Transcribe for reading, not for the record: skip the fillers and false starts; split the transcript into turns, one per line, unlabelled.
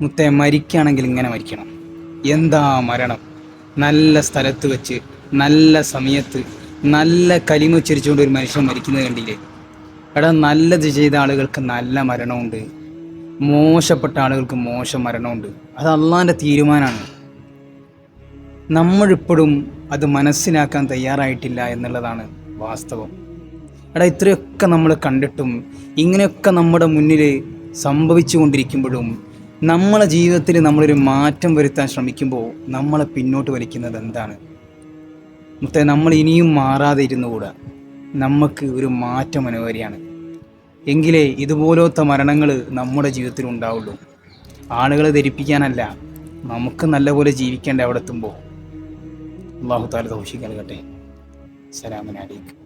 മുത്തേ, മരിക്കുകയാണെങ്കിൽ ഇങ്ങനെ മരിക്കണം. എന്താ മരണം! നല്ല സ്ഥലത്ത് വെച്ച്, നല്ല സമയത്ത്, നല്ല കലിമ ഉച്ചരിച്ചുകൊണ്ട് ഒരു മനുഷ്യൻ മരിക്കുന്നത് കണ്ടില്ലേ? എടാ, നല്ലത് ചെയ്ത ആളുകൾക്ക് നല്ല മരണമുണ്ട്, മോശപ്പെട്ട ആളുകൾക്ക് മോശം മരണമുണ്ട്. അത് അള്ളാൻ്റെ തീരുമാനമാണ്. നമ്മളിപ്പോഴും അത് മനസ്സിലാക്കാൻ തയ്യാറായിട്ടില്ല എന്നുള്ളതാണ് വാസ്തവം. എടാ, ഇത്രയൊക്കെ നമ്മൾ കണ്ടിട്ടും ഇങ്ങനെയൊക്കെ നമ്മുടെ മുന്നിൽ സംഭവിച്ചു കൊണ്ടിരിക്കുമ്പോഴും നമ്മളെ ജീവിതത്തിൽ നമ്മളൊരു മാറ്റം വരുത്താൻ ശ്രമിക്കുമ്പോൾ നമ്മളെ പിന്നോട്ട് വലിക്കുന്നത് എന്താണ്? മുത്തേ, നമ്മൾ ഇനിയും മാറാതെ ഇരുന്നുകൂടാ. നമുക്ക് ഒരു മാറ്റം അനിവാര്യമാണ്. എങ്കിലേ ഇതുപോലത്തെ മരണങ്ങൾ നമ്മുടെ ജീവിതത്തിൽ ഉണ്ടാവുള്ളൂ. ആളുകളെ ധരിപ്പിക്കാനല്ല, നമുക്ക് നല്ലപോലെ ജീവിക്കേണ്ട അവിടെ എത്തുമ്പോൾ. അല്ലാഹു തആല തൗഫീഖ് നൽകട്ടെ. അസ്സലാമു അലൈക്കും.